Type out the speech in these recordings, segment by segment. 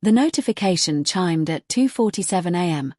The notification chimed at 2:47 a.m.,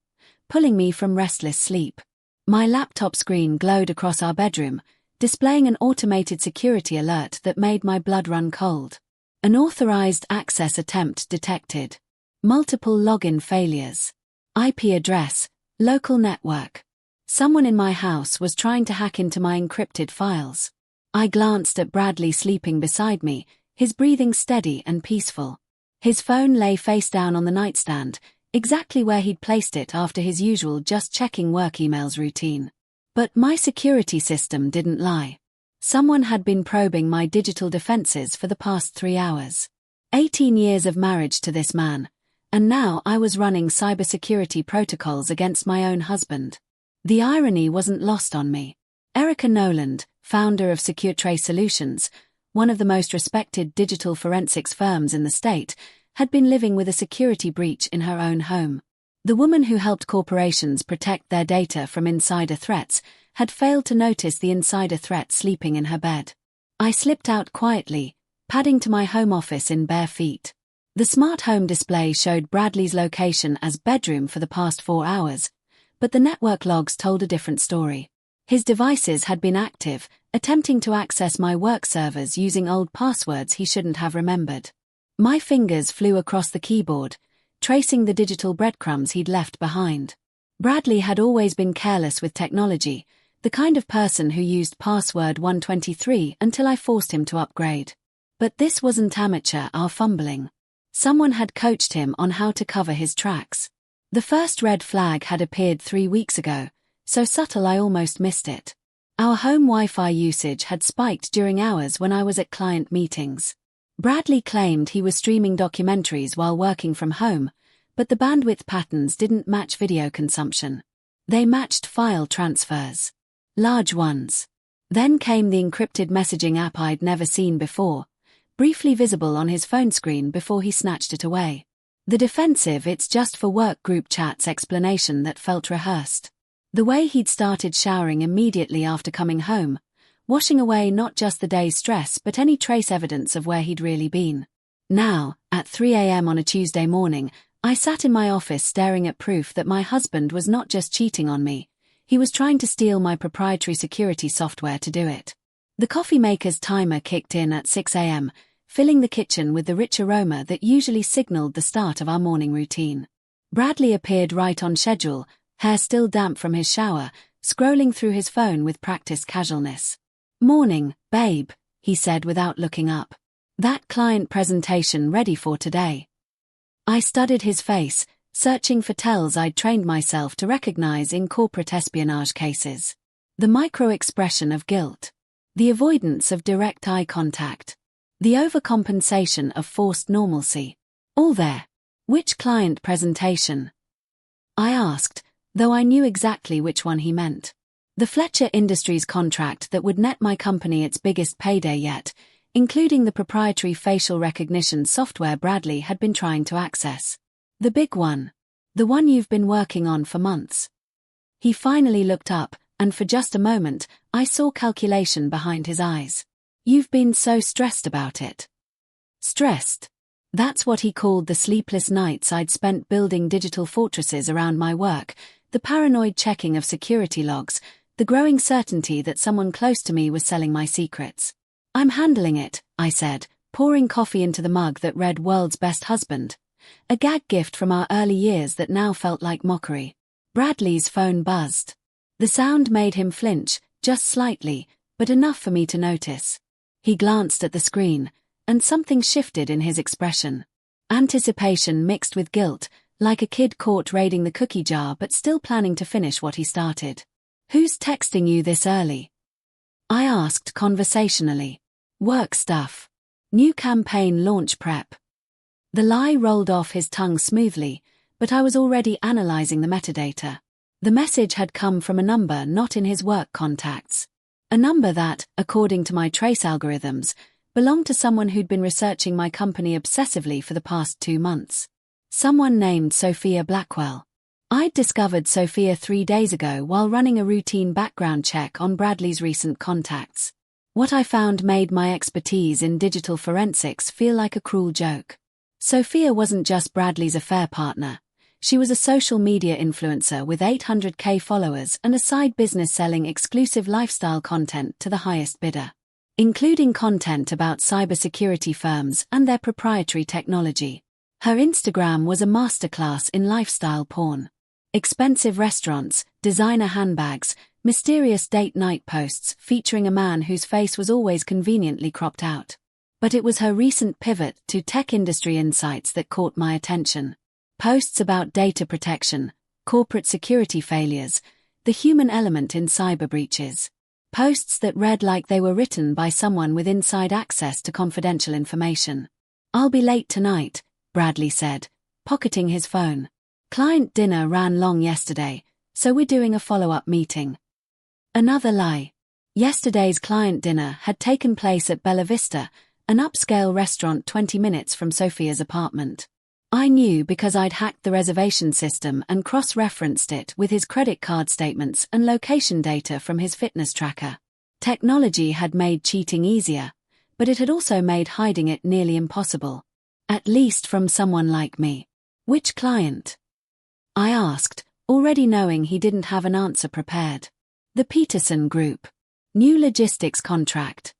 pulling me from restless sleep. My laptop screen glowed across our bedroom, displaying an automated security alert that made my blood run cold. Unauthorized access attempt detected. Multiple login failures. IP address, local network. Someone in my house was trying to hack into my encrypted files. I glanced at Bradley sleeping beside me, his breathing steady and peaceful. His phone lay face down on the nightstand, exactly where he'd placed it after his usual just checking work emails routine. But my security system didn't lie. Someone had been probing my digital defenses for the past 3 hours. 18 years of marriage to this man, and now I was running cybersecurity protocols against my own husband. The irony wasn't lost on me. Erica Noland, founder of SecureTrace Solutions, one of the most respected digital forensics firms in the state, had been living with a security breach in her own home. The woman who helped corporations protect their data from insider threats had failed to notice the insider threat sleeping in her bed. I slipped out quietly, padding to my home office in bare feet. The smart home display showed Bradley's location as bedroom for the past 4 hours, but the network logs told a different story. His devices had been active, attempting to access my work servers using old passwords he shouldn't have remembered. My fingers flew across the keyboard, tracing the digital breadcrumbs he'd left behind. Bradley had always been careless with technology, the kind of person who used password 123 until I forced him to upgrade. But this wasn't amateur or fumbling. Someone had coached him on how to cover his tracks. The first red flag had appeared 3 weeks ago, so subtle I almost missed it. Our home Wi-Fi usage had spiked during hours when I was at client meetings. Bradley claimed he was streaming documentaries while working from home, but the bandwidth patterns didn't match video consumption. They matched file transfers. Large ones. Then came the encrypted messaging app I'd never seen before, briefly visible on his phone screen before he snatched it away. The defensive "it's just for work" group chats explanation that felt rehearsed. The way he'd started showering immediately after coming home, washing away not just the day's stress but any trace evidence of where he'd really been. Now, at 3 a.m. on a Tuesday morning, I sat in my office staring at proof that my husband was not just cheating on me, he was trying to steal my proprietary security software to do it. The coffee maker's timer kicked in at 6 a.m., filling the kitchen with the rich aroma that usually signaled the start of our morning routine. Bradley appeared right on schedule, hair still damp from his shower, scrolling through his phone with practiced casualness. "Morning, babe," he said without looking up. "That client presentation ready for today?" I studied his face, searching for tells I'd trained myself to recognize in corporate espionage cases. The micro-expression of guilt. The avoidance of direct eye contact. The overcompensation of forced normalcy. All there. "Which client presentation?" I asked, though I knew exactly which one he meant. The Fletcher Industries contract that would net my company its biggest payday yet, including the proprietary facial recognition software Bradley had been trying to access. The big one. The one you've been working on for months. He finally looked up, and for just a moment, I saw calculation behind his eyes. "You've been so stressed about it." Stressed? That's what he called the sleepless nights I'd spent building digital fortresses around my work, the paranoid checking of security logs, the growing certainty that someone close to me was selling my secrets. "I'm handling it," I said, pouring coffee into the mug that read "World's Best Husband," a gag gift from our early years that now felt like mockery. Bradley's phone buzzed. The sound made him flinch, just slightly, but enough for me to notice. He glanced at the screen, and something shifted in his expression. Anticipation mixed with guilt, like a kid caught raiding the cookie jar but still planning to finish what he started. "Who's texting you this early?" I asked conversationally. "Work stuff. New campaign launch prep." The lie rolled off his tongue smoothly, but I was already analyzing the metadata. The message had come from a number not in his work contacts. A number that, according to my trace algorithms, belonged to someone who'd been researching my company obsessively for the past 2 months. Someone named Sophia Blackwell. I'd discovered Sophia 3 days ago while running a routine background check on Bradley's recent contacts. What I found made my expertise in digital forensics feel like a cruel joke. Sophia wasn't just Bradley's affair partner. She was a social media influencer with 800k followers and a side business selling exclusive lifestyle content to the highest bidder, including content about cybersecurity firms and their proprietary technology. Her Instagram was a masterclass in lifestyle porn. Expensive restaurants, designer handbags, mysterious date night posts featuring a man whose face was always conveniently cropped out. But it was her recent pivot to tech industry insights that caught my attention. Posts about data protection, corporate security failures, the human element in cyber breaches. Posts that read like they were written by someone with inside access to confidential information. "I'll be late tonight," Bradley said, pocketing his phone. "Client dinner ran long yesterday, so we're doing a follow-up meeting." Another lie. Yesterday's client dinner had taken place at Bella Vista, an upscale restaurant 20 minutes from Sophia's apartment. I knew because I'd hacked the reservation system and cross-referenced it with his credit card statements and location data from his fitness tracker. Technology had made cheating easier, but it had also made hiding it nearly impossible. At least from someone like me. "Which client?" I asked, already knowing he didn't have an answer prepared. "The Peterson Group. New logistics contract."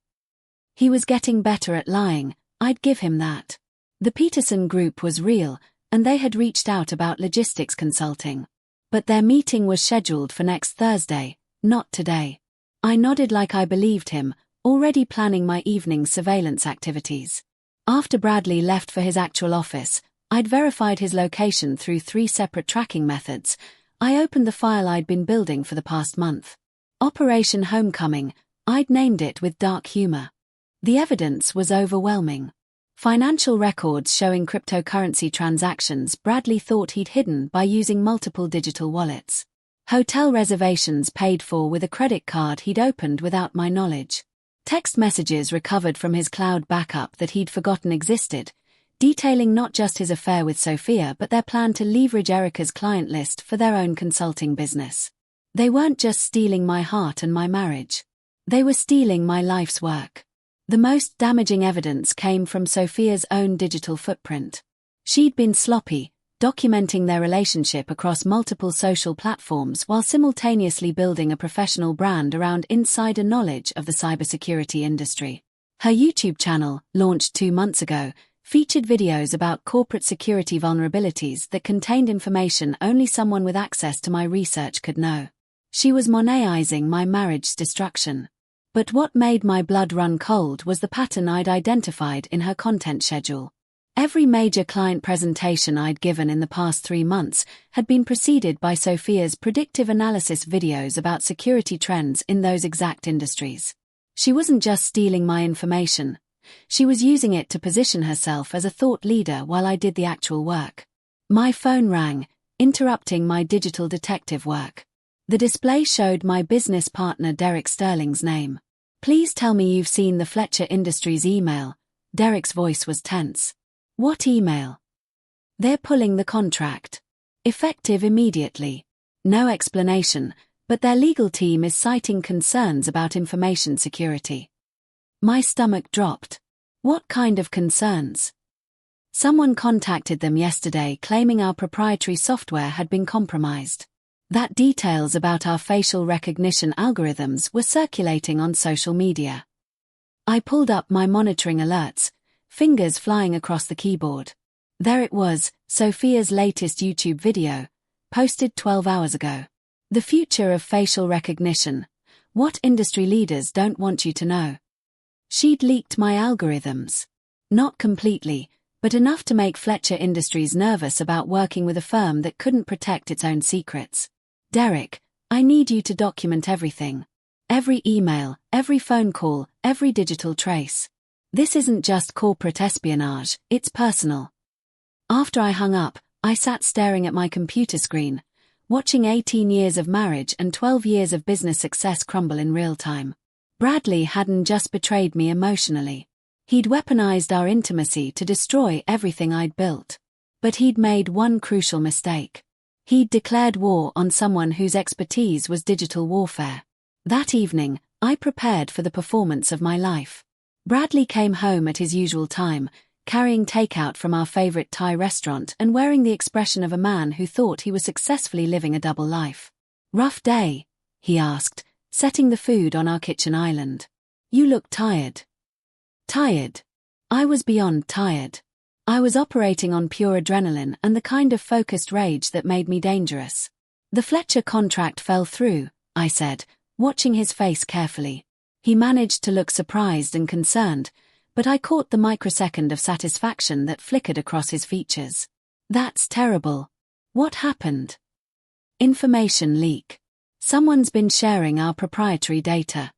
He was getting better at lying, I'd give him that. The Peterson Group was real, and they had reached out about logistics consulting. But their meeting was scheduled for next Thursday, not today. I nodded like I believed him, already planning my evening surveillance activities. After Bradley left for his actual office, I'd verified his location through 3 separate tracking methods. I opened the file I'd been building for the past month. Operation Homecoming, I'd named it with dark humor. The evidence was overwhelming. Financial records showing cryptocurrency transactions Bradley thought he'd hidden by using multiple digital wallets. Hotel reservations paid for with a credit card he'd opened without my knowledge. Text messages recovered from his cloud backup that he'd forgotten existed, detailing not just his affair with Sophia but their plan to leverage Erica's client list for their own consulting business. They weren't just stealing my heart and my marriage. They were stealing my life's work. The most damaging evidence came from Sophia's own digital footprint. She'd been sloppy, documenting their relationship across multiple social platforms while simultaneously building a professional brand around insider knowledge of the cybersecurity industry. Her YouTube channel, launched 2 months ago, featured videos about corporate security vulnerabilities that contained information only someone with access to my research could know. She was monetizing my marriage's destruction. But what made my blood run cold was the pattern I'd identified in her content schedule. Every major client presentation I'd given in the past 3 months had been preceded by Sophia's predictive analysis videos about security trends in those exact industries. She wasn't just stealing my information. She was using it to position herself as a thought leader while I did the actual work. My phone rang, interrupting my digital detective work. The display showed my business partner Derek Sterling's name. "Please tell me you've seen the Fletcher Industries email." Derek's voice was tense. "What email?" "They're pulling the contract. Effective immediately." No explanation, but their legal team is citing concerns about information security. My stomach dropped. What kind of concerns? "Someone contacted them yesterday claiming our proprietary software had been compromised. That details about our facial recognition algorithms were circulating on social media." I pulled up my monitoring alerts, fingers flying across the keyboard. There it was, Sophia's latest YouTube video, posted 12 hours ago. The future of facial recognition. What industry leaders don't want you to know. She'd leaked my algorithms. Not completely, but enough to make Fletcher Industries nervous about working with a firm that couldn't protect its own secrets. "Derek, I need you to document everything. Every email, every phone call, every digital trace. This isn't just corporate espionage, it's personal." After I hung up, I sat staring at my computer screen, watching 18 years of marriage and 12 years of business success crumble in real time. Bradley hadn't just betrayed me emotionally. He'd weaponized our intimacy to destroy everything I'd built. But he'd made one crucial mistake. He'd declared war on someone whose expertise was digital warfare. That evening, I prepared for the performance of my life. Bradley came home at his usual time, carrying takeout from our favorite Thai restaurant and wearing the expression of a man who thought he was successfully living a double life. "Rough day?" he asked, setting the food on our kitchen island. "You look tired." Tired? I was beyond tired. I was operating on pure adrenaline and the kind of focused rage that made me dangerous. "The Fletcher contract fell through," I said, watching his face carefully. He managed to look surprised and concerned, but I caught the microsecond of satisfaction that flickered across his features. "That's terrible. What happened?" "Information leak. Someone's been sharing our proprietary data."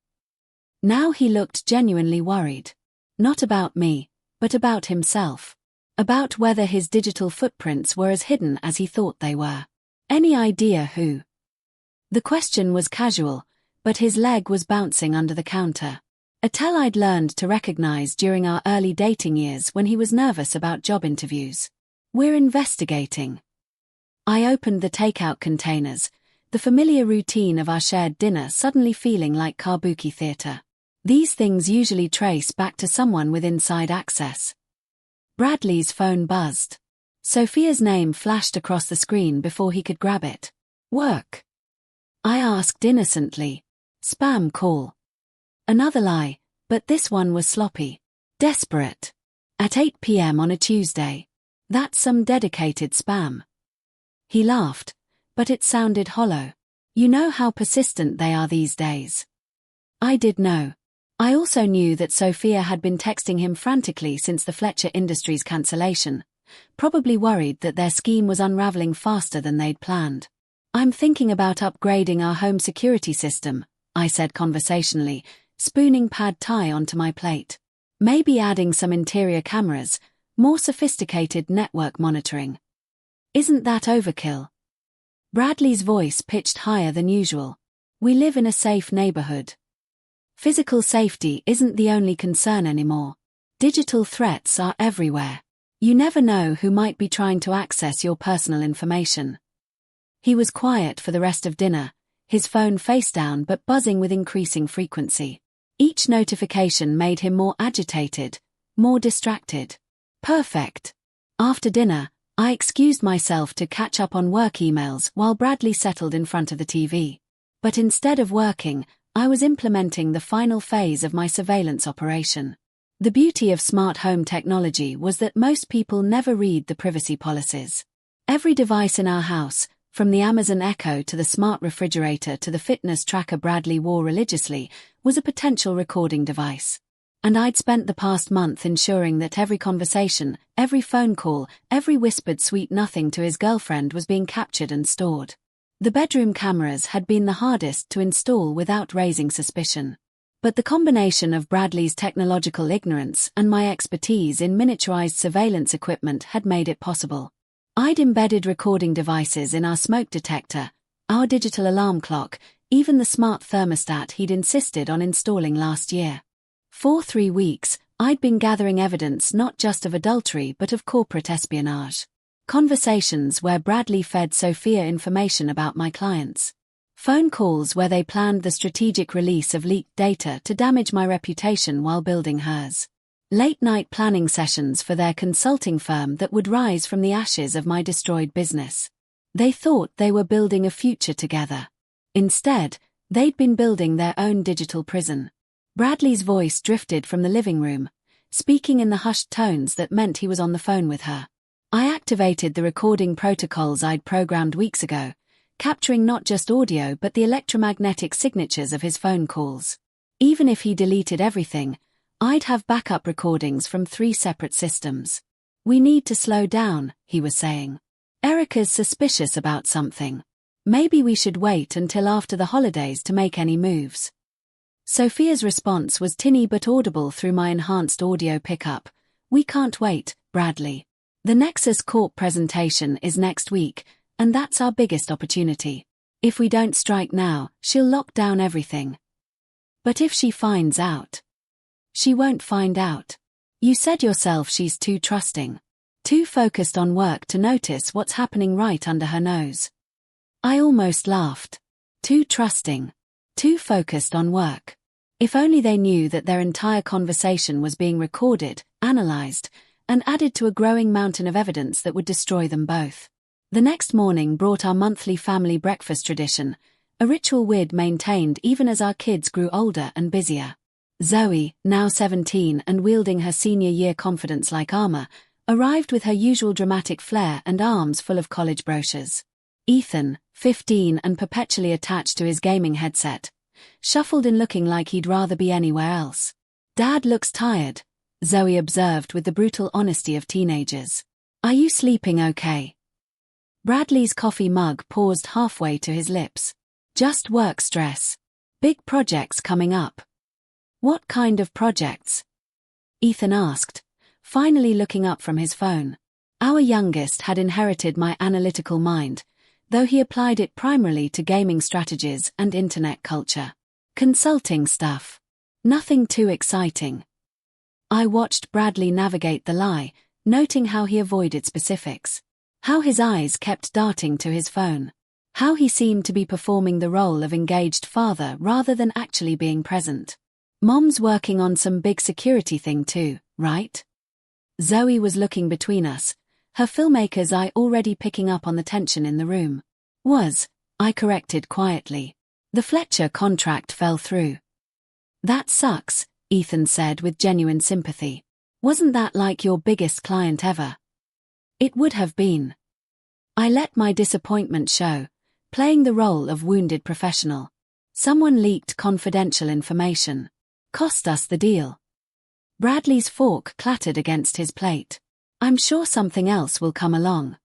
Now he looked genuinely worried. Not about me, but about himself. About whether his digital footprints were as hidden as he thought they were. "Any idea who?" The question was casual, but his leg was bouncing under the counter. A tell I'd learned to recognize during our early dating years when he was nervous about job interviews. "We're investigating." I opened the takeout containers, the familiar routine of our shared dinner suddenly feeling like kabuki theater. These things usually trace back to someone with inside access. Bradley's phone buzzed. Sophia's name flashed across the screen before he could grab it. "Work?" I asked innocently. "Spam call." Another lie, but this one was sloppy. "Desperate. At 8 p.m. on a Tuesday. That's some dedicated spam." He laughed, but it sounded hollow. "You know how persistent they are these days." I did know. I also knew that Sophia had been texting him frantically since the Fletcher Industries cancellation, probably worried that their scheme was unraveling faster than they'd planned. "I'm thinking about upgrading our home security system," I said conversationally, spooning pad thai onto my plate. "Maybe adding some interior cameras, more sophisticated network monitoring." "Isn't that overkill?" Bradley's voice pitched higher than usual. "We live in a safe neighborhood. Physical safety isn't the only concern anymore. Digital threats are everywhere. You never know who might be trying to access your personal information." He was quiet for the rest of dinner, his phone face down but buzzing with increasing frequency. Each notification made him more agitated, more distracted. Perfect. After dinner, I excused myself to catch up on work emails while Bradley settled in front of the TV. But instead of working, I was implementing the final phase of my surveillance operation. The beauty of smart home technology was that most people never read the privacy policies. Every device in our house, from the Amazon Echo to the smart refrigerator to the fitness tracker Bradley wore religiously, was a potential recording device. And I'd spent the past month ensuring that every conversation, every phone call, every whispered sweet nothing to his girlfriend was being captured and stored. The bedroom cameras had been the hardest to install without raising suspicion. But the combination of Bradley's technological ignorance and my expertise in miniaturized surveillance equipment had made it possible. I'd embedded recording devices in our smoke detector, our digital alarm clock, even the smart thermostat he'd insisted on installing last year. For 3 weeks, I'd been gathering evidence not just of adultery but of corporate espionage. Conversations where Bradley fed Sophia information about my clients. Phone calls where they planned the strategic release of leaked data to damage my reputation while building hers. Late-night planning sessions for their consulting firm that would rise from the ashes of my destroyed business. They thought they were building a future together. Instead, they'd been building their own digital prison. Bradley's voice drifted from the living room, speaking in the hushed tones that meant he was on the phone with her. I activated the recording protocols I'd programmed weeks ago, capturing not just audio but the electromagnetic signatures of his phone calls. Even if he deleted everything, I'd have backup recordings from 3 separate systems. "We need to slow down," he was saying. "Erica's suspicious about something. Maybe we should wait until after the holidays to make any moves." Sophia's response was tinny but audible through my enhanced audio pickup. "We can't wait, Bradley. The Nexus Corp presentation is next week, and that's our biggest opportunity. If we don't strike now, she'll lock down everything." "But if she finds out?" "She won't find out. You said yourself she's too trusting. Too focused on work to notice what's happening right under her nose." I almost laughed. Too trusting. Too focused on work. If only they knew that their entire conversation was being recorded, analyzed, and added to a growing mountain of evidence that would destroy them both. The next morning brought our monthly family breakfast tradition, a ritual we'd maintained even as our kids grew older and busier. Zoe, now 17 and wielding her senior year confidence like armor, arrived with her usual dramatic flair and arms full of college brochures. Ethan, 15 and perpetually attached to his gaming headset, shuffled in looking like he'd rather be anywhere else. "Dad looks tired," Zoe observed with the brutal honesty of teenagers. "Are you sleeping okay?" Bradley's coffee mug paused halfway to his lips. "Just work stress. Big projects coming up." "What kind of projects?" Ethan asked, finally looking up from his phone. Our youngest had inherited my analytical mind, though he applied it primarily to gaming strategies and internet culture. "Consulting stuff. Nothing too exciting." I watched Bradley navigate the lie, noting how he avoided specifics. How his eyes kept darting to his phone. How he seemed to be performing the role of engaged father rather than actually being present. "Mom's working on some big security thing too, right?" Zoe was looking between us, her filmmaker's eye already picking up on the tension in the room. I corrected quietly. "The Fletcher contract fell through." "That sucks," Ethan said with genuine sympathy. "Wasn't that like your biggest client ever?" "It would have been." I let my disappointment show, playing the role of wounded professional. "Someone leaked confidential information. Cost us the deal." Bradley's fork clattered against his plate. "I'm sure something else will come along."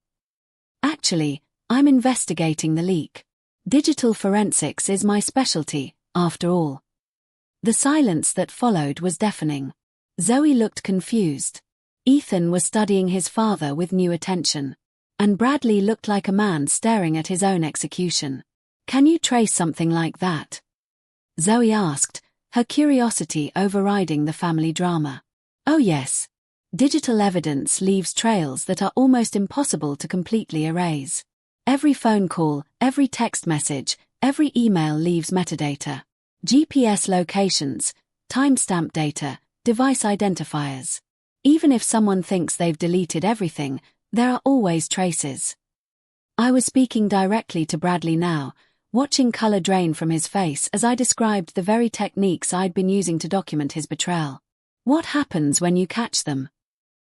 "Actually, I'm investigating the leak. Digital forensics is my specialty, after all." The silence that followed was deafening. Zoe looked confused. Ethan was studying his father with new attention. And Bradley looked like a man staring at his own execution. "Can you trace something like that?" Zoe asked, her curiosity overriding the family drama. "Oh yes. Digital evidence leaves trails that are almost impossible to completely erase. Every phone call, every text message, every email leaves metadata. GPS locations, timestamp data, device identifiers. Even if someone thinks they've deleted everything, there are always traces." I was speaking directly to Bradley now, watching color drain from his face as I described the very techniques I'd been using to document his betrayal. "What happens when you catch them?"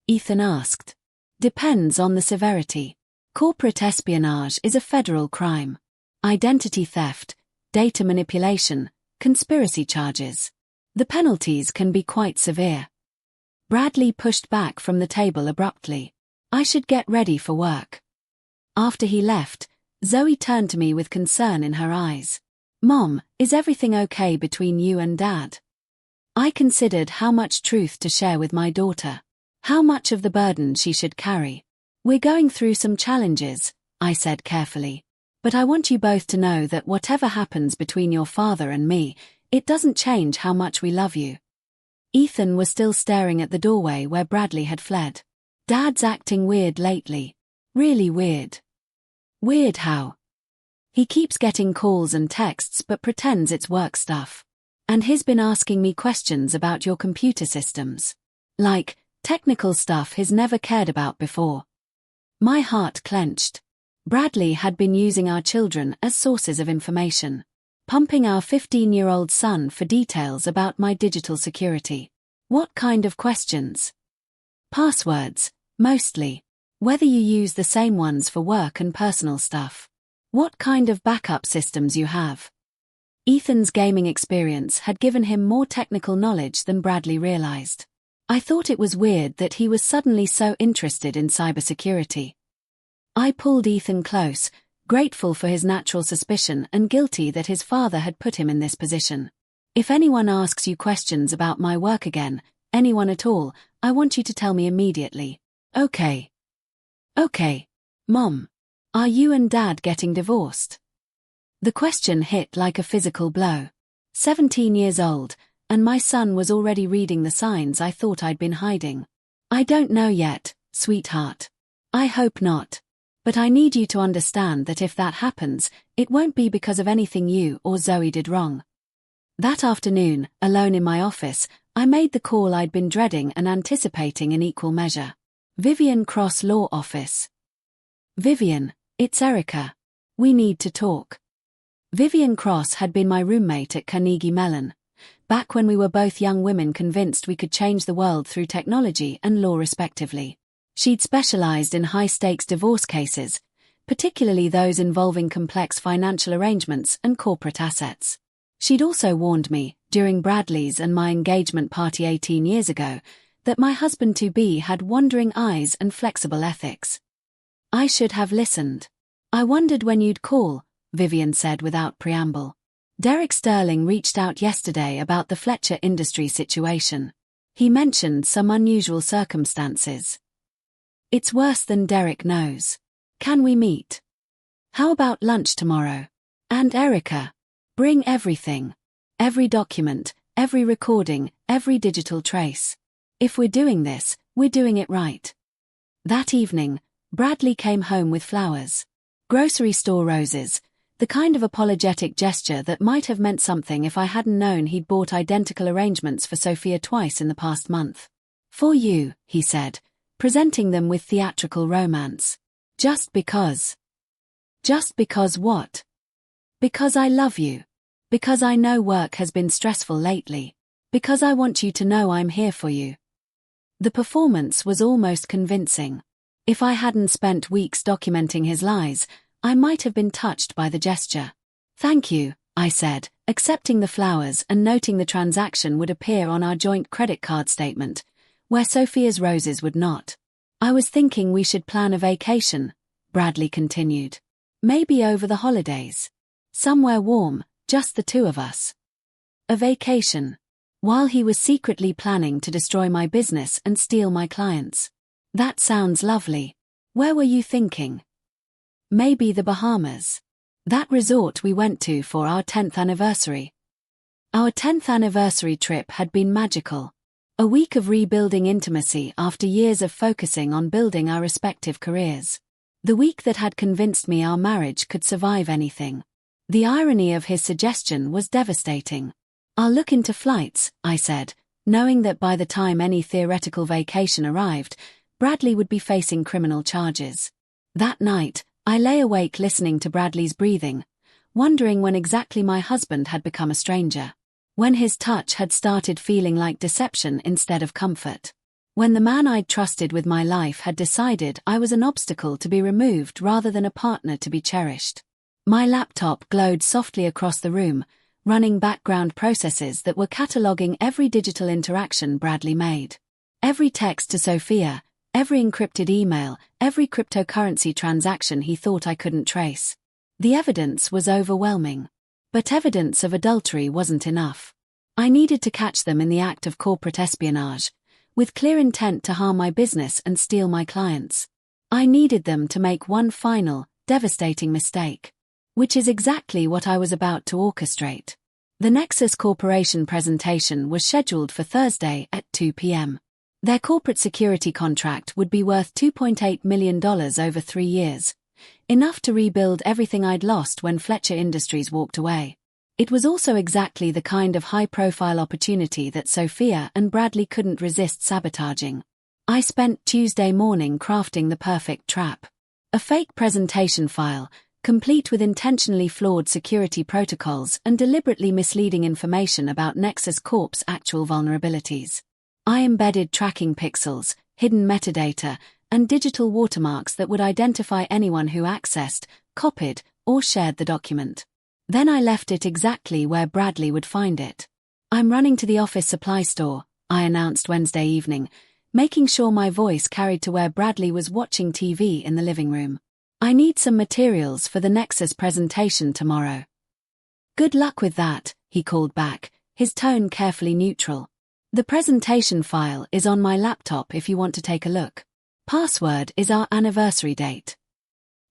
Ethan asked. "Depends on the severity. Corporate espionage is a federal crime. Identity theft, data manipulation, conspiracy charges. The penalties can be quite severe." Bradley pushed back from the table abruptly. "I should get ready for work." After he left, Zoe turned to me with concern in her eyes. "Mom, is everything okay between you and Dad?" I considered how much truth to share with my daughter. How much of the burden she should carry. "We're going through some challenges," I said carefully. "But I want you both to know that whatever happens between your father and me, it doesn't change how much we love you." Ethan was still staring at the doorway where Bradley had fled. "Dad's acting weird lately. Really weird." "Weird how?" "He keeps getting calls and texts but pretends it's work stuff. And he's been asking me questions about your computer systems. Like, technical stuff he's never cared about before." My heart clenched. Bradley had been using our children as sources of information, pumping our 15-year-old son for details about my digital security. What kind of questions? Passwords, mostly. Whether you use the same ones for work and personal stuff. What kind of backup systems you have. Ethan's gaming experience had given him more technical knowledge than Bradley realized. I thought it was weird that he was suddenly so interested in cybersecurity. I pulled Ethan close, grateful for his natural suspicion and guilty that his father had put him in this position. "If anyone asks you questions about my work again, anyone at all, I want you to tell me immediately." "Okay." "Okay. Mom, are you and Dad getting divorced?" The question hit like a physical blow. 17 years old, and my son was already reading the signs I thought I'd been hiding. "I don't know yet, sweetheart. I hope not. But I need you to understand that if that happens, it won't be because of anything you or Zoe did wrong." That afternoon, alone in my office, I made the call I'd been dreading and anticipating in equal measure. Vivian Cross Law Office. Vivian, it's Erica. We need to talk. Vivian Cross had been my roommate at Carnegie Mellon, back when we were both young women convinced we could change the world through technology and law respectively. She'd specialized in high-stakes divorce cases, particularly those involving complex financial arrangements and corporate assets. She'd also warned me, during Bradley's and my engagement party 18 years ago, that my husband-to-be had wandering eyes and flexible ethics. I should have listened. I wondered when you'd call, Vivian said without preamble. Derek Sterling reached out yesterday about the Fletcher industry situation. He mentioned some unusual circumstances. It's worse than Derek knows. Can we meet? How about lunch tomorrow? And Erica, bring everything. Every document, every recording, every digital trace. If we're doing this, we're doing it right. That evening, Bradley came home with flowers. Grocery store roses, the kind of apologetic gesture that might have meant something if I hadn't known he'd bought identical arrangements for Sophia twice in the past month. For you, he said, presenting them with theatrical romance. Just because. Just because what? Because I love you. Because I know work has been stressful lately. Because I want you to know I'm here for you. The performance was almost convincing. If I hadn't spent weeks documenting his lies, I might have been touched by the gesture. Thank you, I said, accepting the flowers and noting the transaction would appear on our joint credit card statement, where Sophia's roses would not. I was thinking we should plan a vacation, Bradley continued. Maybe over the holidays. Somewhere warm, just the two of us. A vacation. While he was secretly planning to destroy my business and steal my clients. That sounds lovely. Where were you thinking? Maybe the Bahamas. That resort we went to for our 10th anniversary. Our 10th anniversary trip had been magical. A week of rebuilding intimacy after years of focusing on building our respective careers. The week that had convinced me our marriage could survive anything. The irony of his suggestion was devastating. I'll look into flights, I said, knowing that by the time any theoretical vacation arrived, Bradley would be facing criminal charges. That night, I lay awake listening to Bradley's breathing, wondering when exactly my husband had become a stranger. When his touch had started feeling like deception instead of comfort. When the man I'd trusted with my life had decided I was an obstacle to be removed rather than a partner to be cherished. My laptop glowed softly across the room, running background processes that were cataloging every digital interaction Bradley made. Every text to Sophia, every encrypted email, every cryptocurrency transaction he thought I couldn't trace. The evidence was overwhelming. But evidence of adultery wasn't enough. I needed to catch them in the act of corporate espionage, with clear intent to harm my business and steal my clients. I needed them to make one final, devastating mistake. Which is exactly what I was about to orchestrate. The Nexus Corporation presentation was scheduled for Thursday at 2 p.m. Their corporate security contract would be worth $2.8 million over 3 years. Enough to rebuild everything I'd lost when Fletcher Industries walked away. It was also exactly the kind of high-profile opportunity that Sophia and Bradley couldn't resist sabotaging. I spent Tuesday morning crafting the perfect trap. A fake presentation file, complete with intentionally flawed security protocols and deliberately misleading information about Nexus Corp's actual vulnerabilities. I embedded tracking pixels, hidden metadata, and digital watermarks that would identify anyone who accessed, copied, or shared the document. Then I left it exactly where Bradley would find it. I'm running to the office supply store, I announced Wednesday evening, making sure my voice carried to where Bradley was watching TV in the living room. I need some materials for the Nexus presentation tomorrow. Good luck with that, he called back, his tone carefully neutral. The presentation file is on my laptop if you want to take a look. Password is our anniversary date.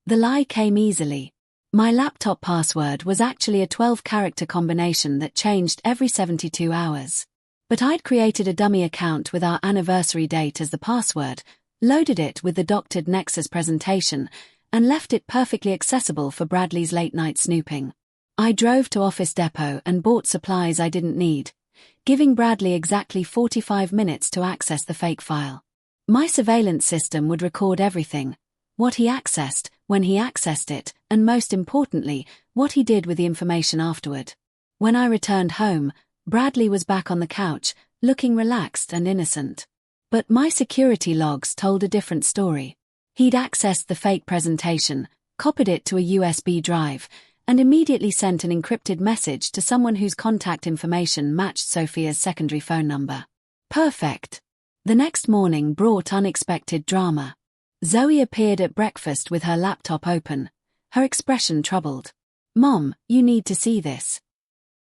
The lie came easily. My laptop password was actually a 12-character combination that changed every 72 hours. But I'd created a dummy account with our anniversary date as the password, loaded it with the doctored Nexus presentation, and left it perfectly accessible for Bradley's late-night snooping. I drove to Office Depot and bought supplies I didn't need, giving Bradley exactly 45 minutes to access the fake file. My surveillance system would record everything: what he accessed, when he accessed it, and most importantly, what he did with the information afterward. When I returned home, Bradley was back on the couch, looking relaxed and innocent. But my security logs told a different story. He'd accessed the fake presentation, copied it to a USB drive, and immediately sent an encrypted message to someone whose contact information matched Sophia's secondary phone number. Perfect. The next morning brought unexpected drama. Zoe appeared at breakfast with her laptop open, her expression troubled. "Mom, you need to see this."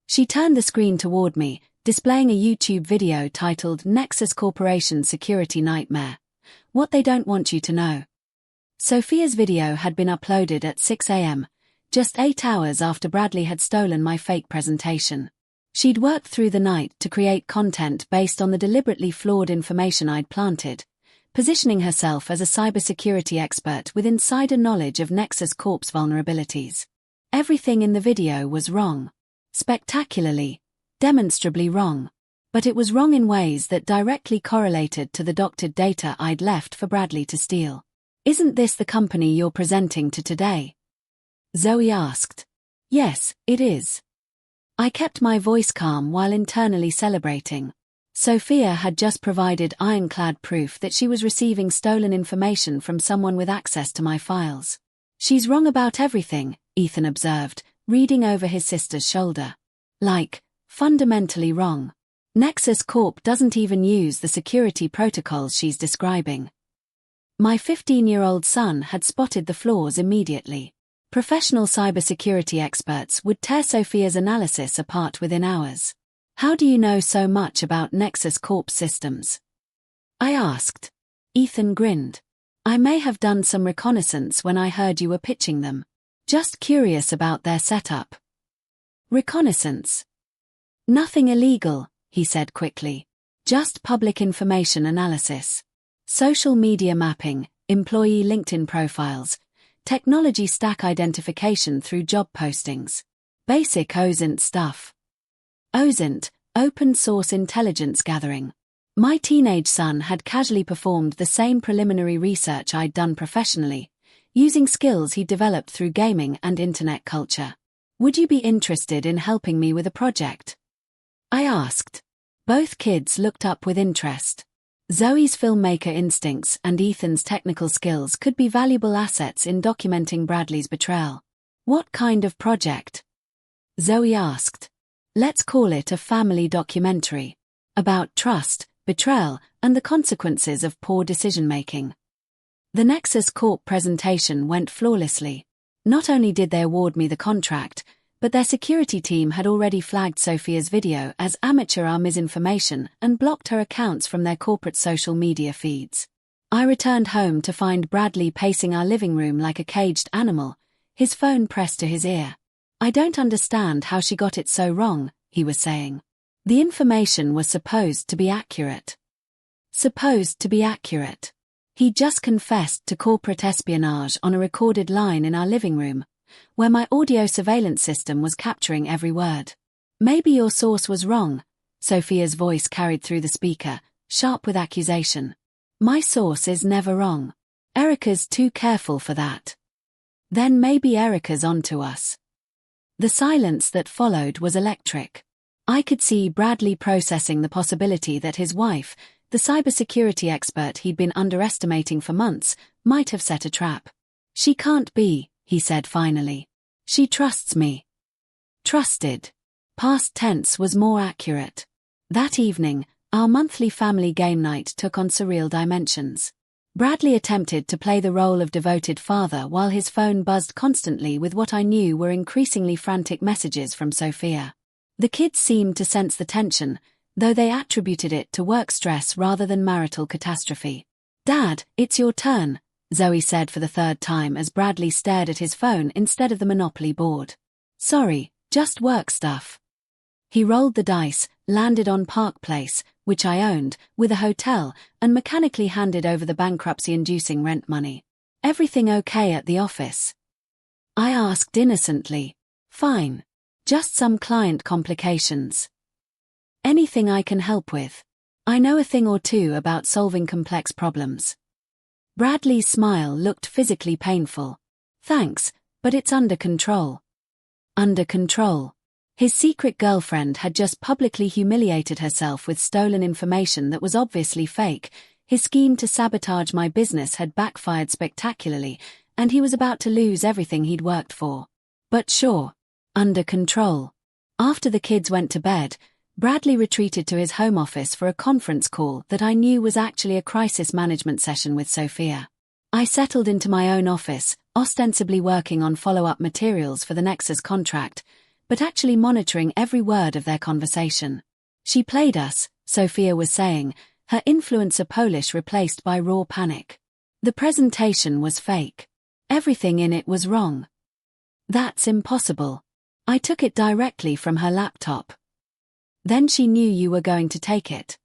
She turned the screen toward me, displaying a YouTube video titled Nexus Corporation Security Nightmare: What They Don't Want You to Know. Sophia's video had been uploaded at 6 a.m., just 8 hours after Bradley had stolen my fake presentation. She'd worked through the night to create content based on the deliberately flawed information I'd planted, positioning herself as a cybersecurity expert with insider knowledge of Nexus Corp's vulnerabilities. Everything in the video was wrong. Spectacularly, demonstrably wrong. But it was wrong in ways that directly correlated to the doctored data I'd left for Bradley to steal. "Isn't this the company you're presenting to today?" Zoe asked. "Yes, it is." I kept my voice calm while internally celebrating. Sophia had just provided ironclad proof that she was receiving stolen information from someone with access to my files. "She's wrong about everything," Ethan observed, reading over his sister's shoulder. "Like, fundamentally wrong. Nexus Corp doesn't even use the security protocols she's describing." My 15-year-old son had spotted the flaws immediately. Professional cybersecurity experts would tear Sophia's analysis apart within hours. "How do you know so much about Nexus Corp systems?" I asked. Ethan grinned. "I may have done some reconnaissance when I heard you were pitching them. Just curious about their setup." "Reconnaissance? Nothing illegal," he said quickly. "Just public information analysis. Social media mapping, employee LinkedIn profiles, technology stack identification through job postings. Basic OSINT stuff." OSINT, open source intelligence gathering. My teenage son had casually performed the same preliminary research I'd done professionally, using skills he'd developed through gaming and internet culture. "Would you be interested in helping me with a project?" I asked. Both kids looked up with interest. Zoe's filmmaker instincts and Ethan's technical skills could be valuable assets in documenting Bradley's betrayal. "What kind of project?" Zoe asked. "Let's call it a family documentary. About trust, betrayal, and the consequences of poor decision-making." The Nexus Corp presentation went flawlessly. Not only did they award me the contract, but their security team had already flagged Sophia's video as amateur misinformation and blocked her accounts from their corporate social media feeds. I returned home to find Bradley pacing our living room like a caged animal, his phone pressed to his ear. "I don't understand how she got it so wrong," he was saying. "The information was supposed to be accurate." Supposed to be accurate. He just confessed to corporate espionage on a recorded line in our living room, where my audio surveillance system was capturing every word. "Maybe your source was wrong," Sophia's voice carried through the speaker, sharp with accusation. "My source is never wrong. Erica's too careful for that." "Then maybe Erica's onto us." The silence that followed was electric. I could see Bradley processing the possibility that his wife, the cybersecurity expert he'd been underestimating for months, might have set a trap. "She can't be," he said finally. "She trusts me." Trusted. Past tense was more accurate. That evening, our monthly family game night took on surreal dimensions. Bradley attempted to play the role of devoted father while his phone buzzed constantly with what I knew were increasingly frantic messages from Sophia. The kids seemed to sense the tension, though they attributed it to work stress rather than marital catastrophe. "Dad, it's your turn," Zoe said for the third time as Bradley stared at his phone instead of the Monopoly board. "Sorry, just work stuff." He rolled the dice, landed on Park Place, which I owned, with a hotel, and mechanically handed over the bankruptcy-inducing rent money. "Everything okay at the office?" I asked innocently. "Fine. Just some client complications." Anything I can help with? I know a thing or two about solving complex problems. Bradley's smile looked physically painful. Thanks, but it's under control. Under control. His secret girlfriend had just publicly humiliated herself with stolen information that was obviously fake. His scheme to sabotage my business had backfired spectacularly, and he was about to lose everything he'd worked for. But sure. Under control. After the kids went to bed, Bradley retreated to his home office for a conference call that I knew was actually a crisis management session with Sophia. I settled into my own office, ostensibly working on follow-up materials for the Nexus contract, but actually monitoring every word of their conversation. She played us, Sophia was saying, her influencer Polish replaced by raw panic. The presentation was fake. Everything in it was wrong. That's impossible. I took it directly from her laptop. Then she knew you were going to take it.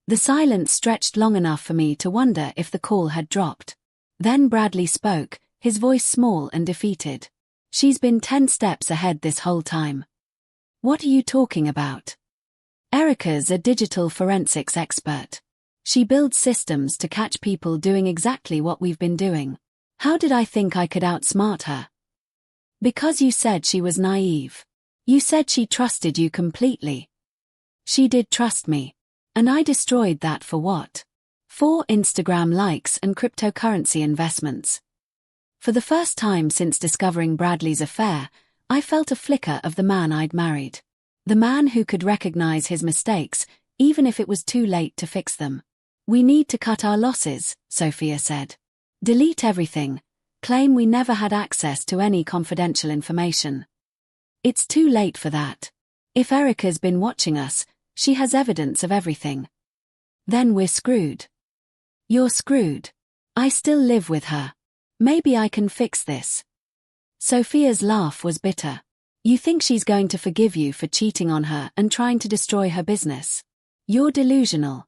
The silence stretched long enough for me to wonder if the call had dropped. Then Bradley spoke, his voice small and defeated. She's been 10 steps ahead this whole time. What are you talking about? Erica's a digital forensics expert. She builds systems to catch people doing exactly what we've been doing. How did I think I could outsmart her? Because you said she was naive. You said she trusted you completely. She did trust me. And I destroyed that for what? 4 Instagram likes and cryptocurrency investments. For the first time since discovering Bradley's affair, I felt a flicker of the man I'd married. The man who could recognize his mistakes, even if it was too late to fix them. We need to cut our losses, Sophia said. Delete everything. Claim we never had access to any confidential information. It's too late for that. If Erica's been watching us, she has evidence of everything. Then we're screwed. You're screwed. I still live with her. Maybe I can fix this. Sophia's laugh was bitter. You think she's going to forgive you for cheating on her and trying to destroy her business? You're delusional.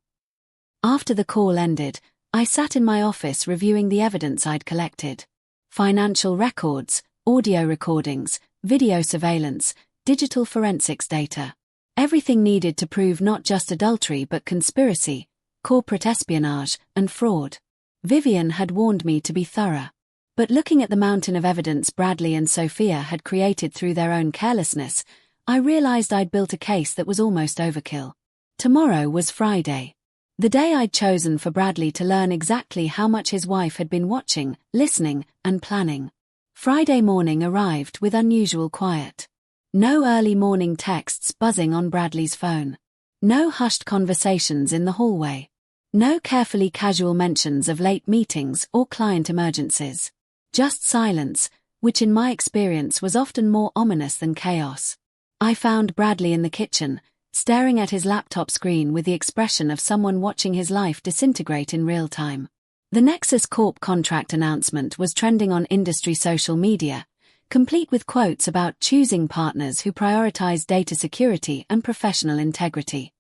After the call ended, I sat in my office reviewing the evidence I'd collected. Financial records, audio recordings, video surveillance, digital forensics data. Everything needed to prove not just adultery but conspiracy, corporate espionage, and fraud. Vivian had warned me to be thorough. But looking at the mountain of evidence Bradley and Sophia had created through their own carelessness, I realized I'd built a case that was almost overkill. Tomorrow was Friday. The day I'd chosen for Bradley to learn exactly how much his wife had been watching, listening, and planning. Friday morning arrived with unusual quiet. No early morning texts buzzing on Bradley's phone. No hushed conversations in the hallway. No carefully casual mentions of late meetings or client emergencies. Just silence, which in my experience was often more ominous than chaos. I found Bradley in the kitchen, staring at his laptop screen with the expression of someone watching his life disintegrate in real time. The Nexus Corp contract announcement was trending on industry social media, complete with quotes about choosing partners who prioritize data security and professional integrity.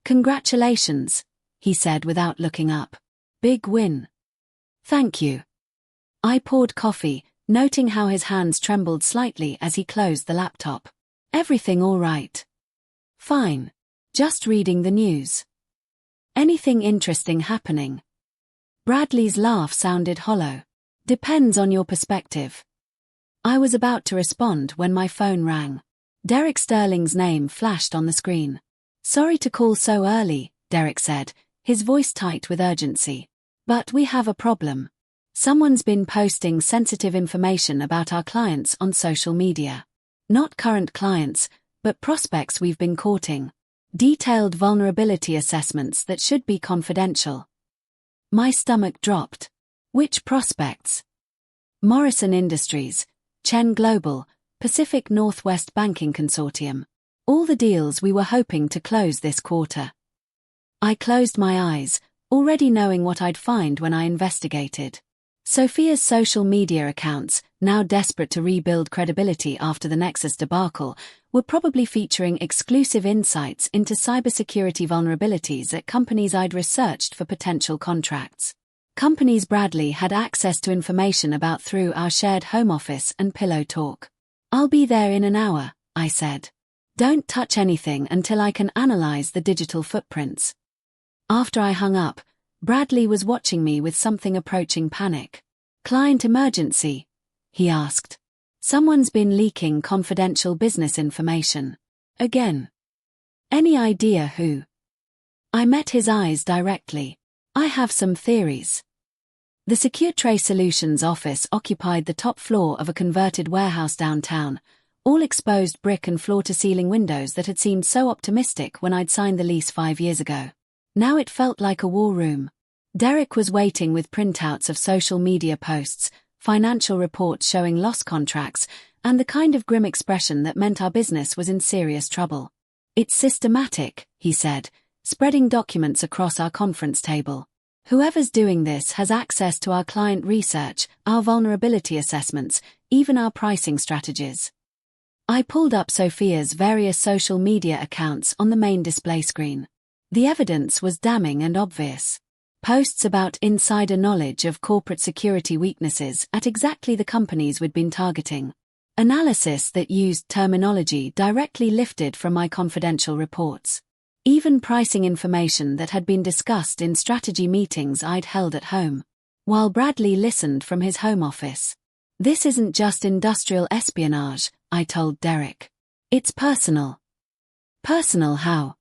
Congratulations, he said without looking up. Big win. Thank you. I poured coffee, noting how his hands trembled slightly as he closed the laptop. Everything all right? Fine. Just reading the news. Anything interesting happening? Bradley's laugh sounded hollow. Depends on your perspective. I was about to respond when my phone rang. Derek Sterling's name flashed on the screen. Sorry to call so early, Derek said, his voice tight with urgency. But we have a problem. Someone's been posting sensitive information about our clients on social media. Not current clients, but prospects we've been courting. Detailed vulnerability assessments that should be confidential. My stomach dropped. Which prospects? Morrison Industries, Chen Global, Pacific Northwest Banking Consortium. All the deals we were hoping to close this quarter. I closed my eyes, already knowing what I'd find when I investigated. Sophia's social media accounts, now desperate to rebuild credibility after the Nexus debacle, were probably featuring exclusive insights into cybersecurity vulnerabilities at companies I'd researched for potential contracts. Companies Bradley had access to information about through our shared home office and pillow talk. I'll be there in an hour, I said. Don't touch anything until I can analyze the digital footprints. After I hung up, Bradley was watching me with something approaching panic. Client emergency? He asked. Someone's been leaking confidential business information. Again. Any idea who? I met his eyes directly. I have some theories. The Secure Tray Solutions office occupied the top floor of a converted warehouse downtown, all exposed brick and floor-to-ceiling windows that had seemed so optimistic when I'd signed the lease 5 years ago. Now it felt like a war room. Derek was waiting with printouts of social media posts, financial reports showing lost contracts, and the kind of grim expression that meant our business was in serious trouble. It's systematic, he said, spreading documents across our conference table. Whoever's doing this has access to our client research, our vulnerability assessments, even our pricing strategies. I pulled up Sophia's various social media accounts on the main display screen. The evidence was damning and obvious. Posts about insider knowledge of corporate security weaknesses at exactly the companies we'd been targeting. Analysis that used terminology directly lifted from my confidential reports. Even pricing information that had been discussed in strategy meetings I'd held at home. While Bradley listened from his home office. This isn't just industrial espionage, I told Derek. It's personal. Personal how?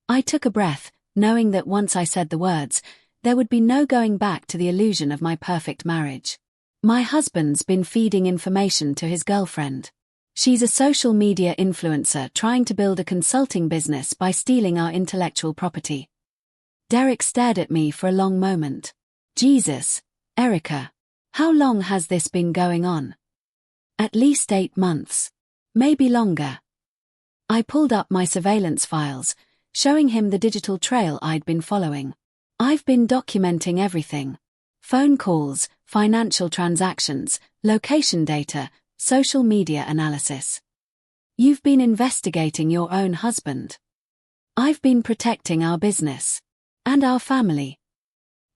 I took a breath, knowing that once I said the words, there would be no going back to the illusion of my perfect marriage. My husband's been feeding information to his girlfriend. She's a social media influencer trying to build a consulting business by stealing our intellectual property. Derek stared at me for a long moment. Jesus, Erica, how long has this been going on? At least 8 months. Maybe longer. I pulled up my surveillance files, showing him the digital trail I'd been following. I've been documenting everything. Phone calls, financial transactions, location data, social media analysis. You've been investigating your own husband. I've been protecting our business. And our family.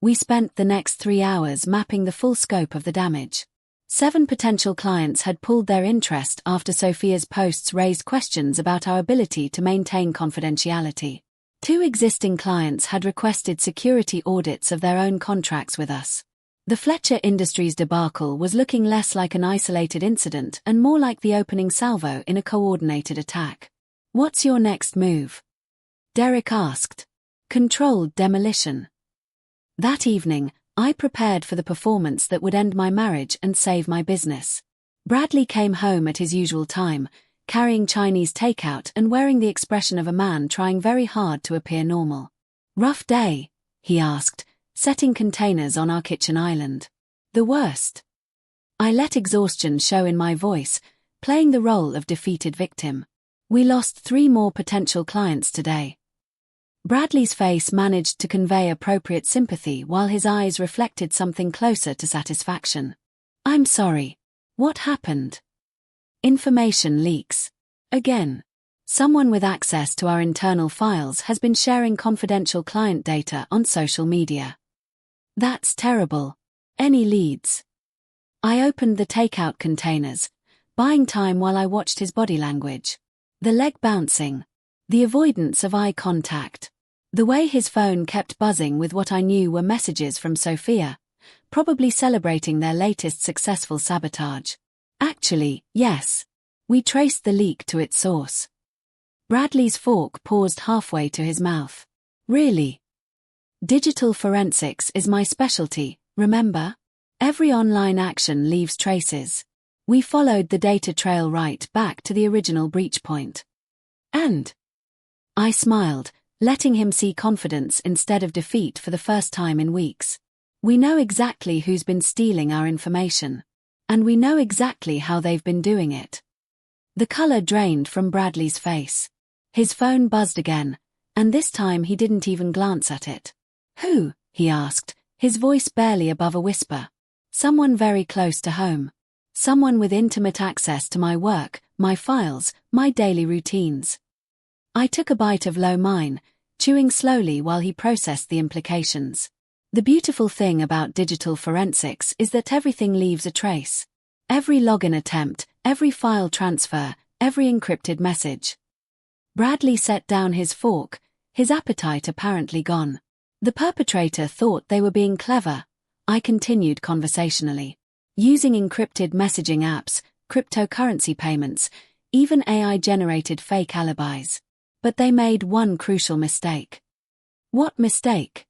We spent the next 3 hours mapping the full scope of the damage. 7 potential clients had pulled their interest after Sophia's posts raised questions about our ability to maintain confidentiality. 2 existing clients had requested security audits of their own contracts with us. The Fletcher Industries debacle was looking less like an isolated incident and more like the opening salvo in a coordinated attack. What's your next move? Derek asked. Controlled demolition. That evening, I prepared for the performance that would end my marriage and save my business. Bradley came home at his usual time, carrying Chinese takeout and wearing the expression of a man trying very hard to appear normal. Rough day? He asked, setting containers on our kitchen island. The worst. I let exhaustion show in my voice, playing the role of defeated victim. We lost 3 more potential clients today. Bradley's face managed to convey appropriate sympathy while his eyes reflected something closer to satisfaction. I'm sorry. What happened? Information leaks. Again. Someone with access to our internal files has been sharing confidential client data on social media. That's terrible. Any leads? I opened the takeout containers, buying time while I watched his body language. The leg bouncing. The avoidance of eye contact. The way his phone kept buzzing with what I knew were messages from Sophia, probably celebrating their latest successful sabotage. Actually, yes. We traced the leak to its source. Bradley's fork paused halfway to his mouth. Really? Digital forensics is my specialty, remember? Every online action leaves traces. We followed the data trail right back to the original breach point. And? I smiled, letting him see confidence instead of defeat for the first time in weeks. We know exactly who's been stealing our information. And we know exactly how they've been doing it. The color drained from Bradley's face. His phone buzzed again, and this time he didn't even glance at it. Who? He asked, his voice barely above a whisper. Someone very close to home. Someone with intimate access to my work, my files, my daily routines. I took a bite of lo mein, chewing slowly while he processed the implications. The beautiful thing about digital forensics is that everything leaves a trace. Every login attempt, every file transfer, every encrypted message. Bradley set down his fork, his appetite apparently gone. The perpetrator thought they were being clever, I continued conversationally. Using encrypted messaging apps, cryptocurrency payments, even AI-generated fake alibis. But they made one crucial mistake. What mistake?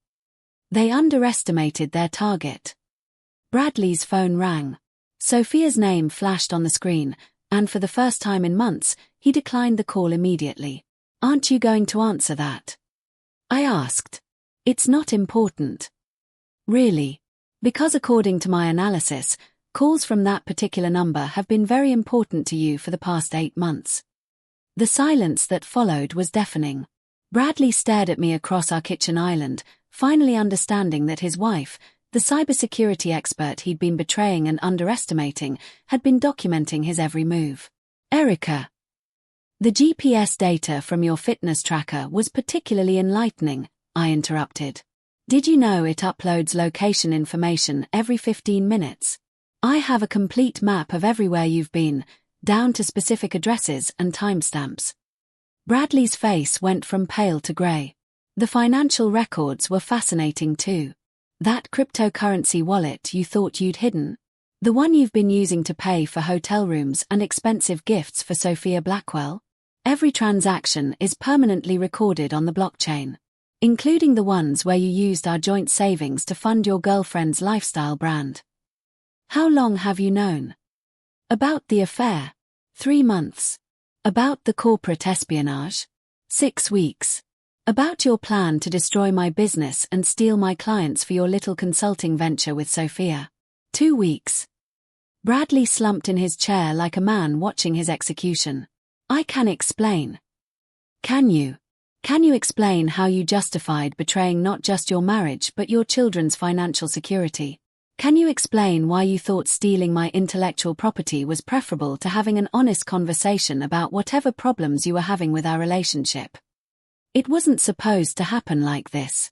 They underestimated their target. Bradley's phone rang. Sophia's name flashed on the screen, and for the first time in months, he declined the call immediately. Aren't you going to answer that? I asked. It's not important. Really? Because according to my analysis, calls from that particular number have been very important to you for the past 8 months. The silence that followed was deafening. Bradley stared at me across our kitchen island, finally understanding that his wife, the cybersecurity expert he'd been betraying and underestimating, had been documenting his every move. Erica. The GPS data from your fitness tracker was particularly enlightening, I interrupted. Did you know it uploads location information every 15 minutes? I have a complete map of everywhere you've been, down to specific addresses and timestamps. Bradley's face went from pale to grey. The financial records were fascinating too. That cryptocurrency wallet you thought you'd hidden? The one you've been using to pay for hotel rooms and expensive gifts for Sophia Blackwell? Every transaction is permanently recorded on the blockchain, including the ones where you used our joint savings to fund your girlfriend's lifestyle brand. How long have you known? About the affair? 3 months. About the corporate espionage? 6 weeks. About your plan to destroy my business and steal my clients for your little consulting venture with Sophia? 2 weeks. Bradley slumped in his chair like a man watching his execution. I can explain. Can you? Can you explain how you justified betraying not just your marriage but your children's financial security? Can you explain why you thought stealing my intellectual property was preferable to having an honest conversation about whatever problems you were having with our relationship? It wasn't supposed to happen like this.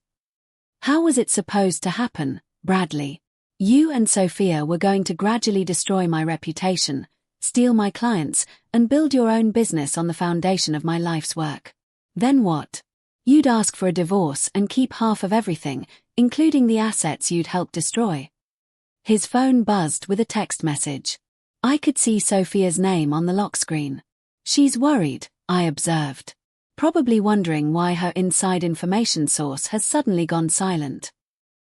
How was it supposed to happen, Bradley? You and Sophia were going to gradually destroy my reputation, steal my clients, and build your own business on the foundation of my life's work. Then what? You'd ask for a divorce and keep half of everything, including the assets you'd helped destroy. His phone buzzed with a text message. I could see Sophia's name on the lock screen. She's worried, I observed. Probably wondering why her inside information source has suddenly gone silent.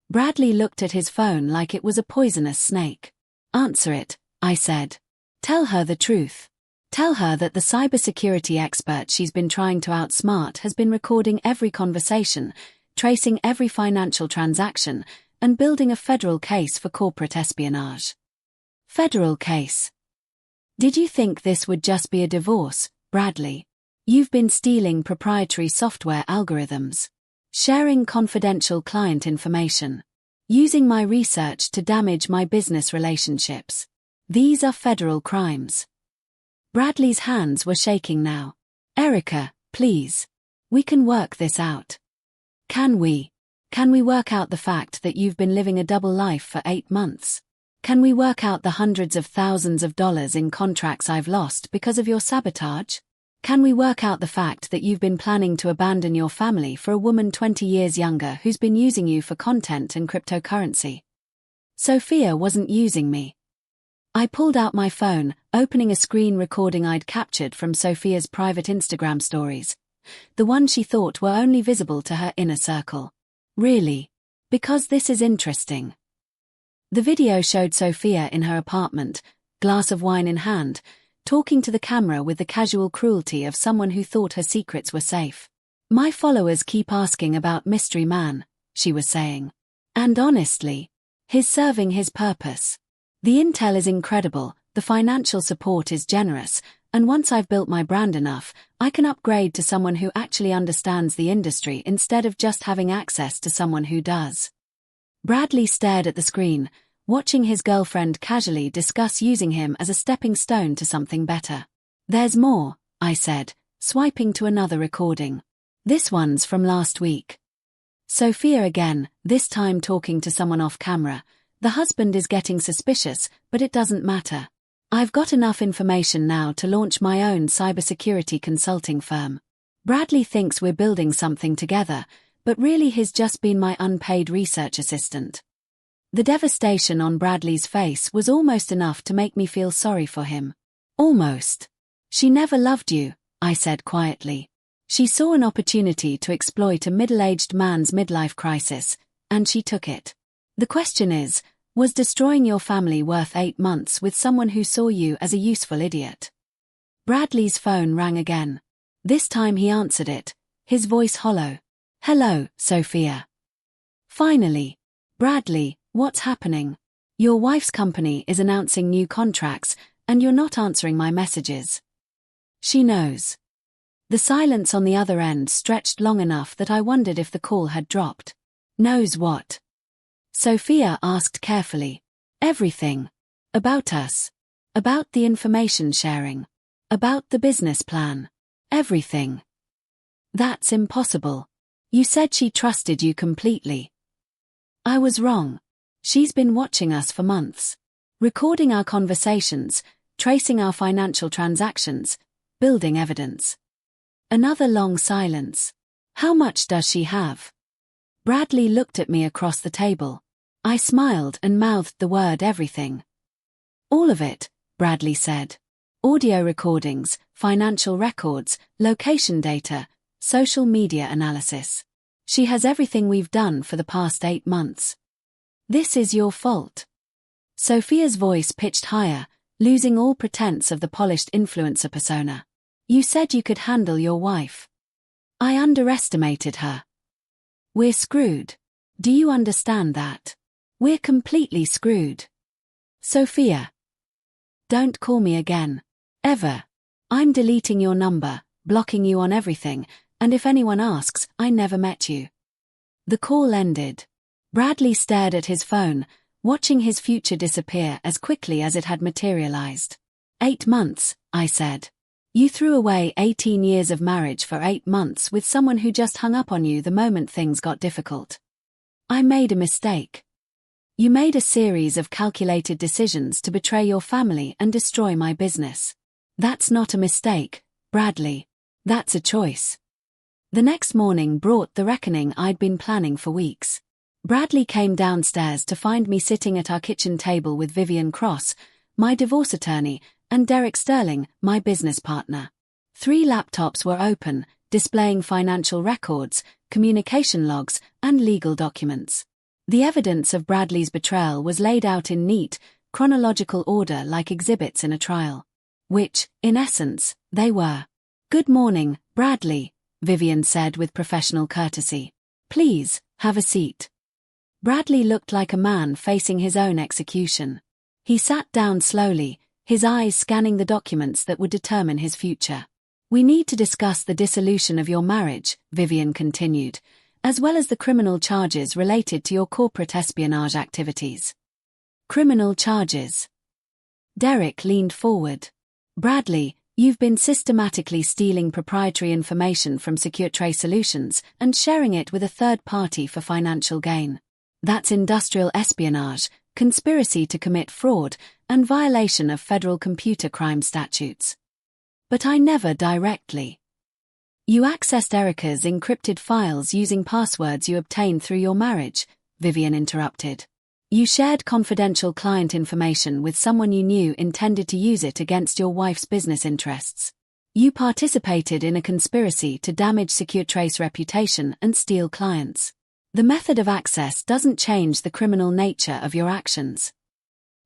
Bradley looked at his phone like it was a poisonous snake. Answer it, I said. Tell her the truth. Tell her that the cybersecurity expert she's been trying to outsmart has been recording every conversation, tracing every financial transaction, and building a federal case for corporate espionage. Federal case. Did you think this would just be a divorce, Bradley? You've been stealing proprietary software algorithms, sharing confidential client information, using my research to damage my business relationships. These are federal crimes. Bradley's hands were shaking now. Erica, please. We can work this out. Can we? Can we work out the fact that you've been living a double life for 8 months? Can we work out the hundreds of thousands of dollars in contracts I've lost because of your sabotage? Can we work out the fact that you've been planning to abandon your family for a woman 20 years younger who's been using you for content and cryptocurrency? Sophia wasn't using me. I pulled out my phone, opening a screen recording I'd captured from Sophia's private Instagram stories. The ones she thought were only visible to her inner circle. Really? Because this is interesting. The video showed Sophia in her apartment, glass of wine in hand, talking to the camera with the casual cruelty of someone who thought her secrets were safe. My followers keep asking about Mystery Man, she was saying. And honestly, he's serving his purpose. The intel is incredible, the financial support is generous, and once I've built my brand enough, I can upgrade to someone who actually understands the industry instead of just having access to someone who does. Bradley stared at the screen, watching his girlfriend casually discuss using him as a stepping stone to something better. There's more, I said, swiping to another recording. This one's from last week. Sophia again, this time talking to someone off camera. The husband is getting suspicious, but it doesn't matter. I've got enough information now to launch my own cybersecurity consulting firm. Bradley thinks we're building something together, but really he's just been my unpaid research assistant. The devastation on Bradley's face was almost enough to make me feel sorry for him. Almost. She never loved you, I said quietly. She saw an opportunity to exploit a middle-aged man's midlife crisis, and she took it. The question is, was destroying your family worth 8 months with someone who saw you as a useful idiot? Bradley's phone rang again. This time he answered it, his voice hollow. Hello, Sophia. Finally. Bradley, what's happening? Your wife's company is announcing new contracts, and you're not answering my messages. She knows. The silence on the other end stretched long enough that I wondered if the call had dropped. Knows what? Sophia asked carefully. Everything. About us. About the information sharing. About the business plan. Everything. That's impossible. You said she trusted you completely. I was wrong. She's been watching us for months. Recording our conversations, tracing our financial transactions, building evidence. Another long silence. How much does she have? Bradley looked at me across the table. I smiled and mouthed the word everything. All of it, Bradley said. Audio recordings, financial records, location data, social media analysis. She has everything we've done for the past 8 months. This is your fault. Sophia's voice pitched higher, losing all pretense of the polished influencer persona. You said you could handle your wife. I underestimated her. We're screwed. Do you understand that? We're completely screwed. Sophia. Don't call me again. Ever. I'm deleting your number, blocking you on everything, and if anyone asks, I never met you. The call ended. Bradley stared at his phone, watching his future disappear as quickly as it had materialized. 8 months, I said. You threw away 18 years of marriage for 8 months with someone who just hung up on you the moment things got difficult. I made a mistake. You made a series of calculated decisions to betray your family and destroy my business. That's not a mistake, Bradley. That's a choice. The next morning brought the reckoning I'd been planning for weeks. Bradley came downstairs to find me sitting at our kitchen table with Vivian Cross, my divorce attorney, and Derek Sterling, my business partner. 3 laptops were open, displaying financial records, communication logs, and legal documents. The evidence of Bradley's betrayal was laid out in neat, chronological order like exhibits in a trial. Which, in essence, they were. Good morning, Bradley, Vivian said with professional courtesy. Please, have a seat. Bradley looked like a man facing his own execution. He sat down slowly, his eyes scanning the documents that would determine his future. We need to discuss the dissolution of your marriage, Vivian continued, as well as the criminal charges related to your corporate espionage activities. Criminal charges. Derek leaned forward. Bradley, you've been systematically stealing proprietary information from SecureTrace Solutions and sharing it with a third party for financial gain. That's industrial espionage, conspiracy to commit fraud, and violation of federal computer crime statutes. But I never directly. You accessed Erica's encrypted files using passwords you obtained through your marriage, Vivian interrupted. You shared confidential client information with someone you knew intended to use it against your wife's business interests. You participated in a conspiracy to damage SecureTrace reputation and steal clients. The method of access doesn't change the criminal nature of your actions.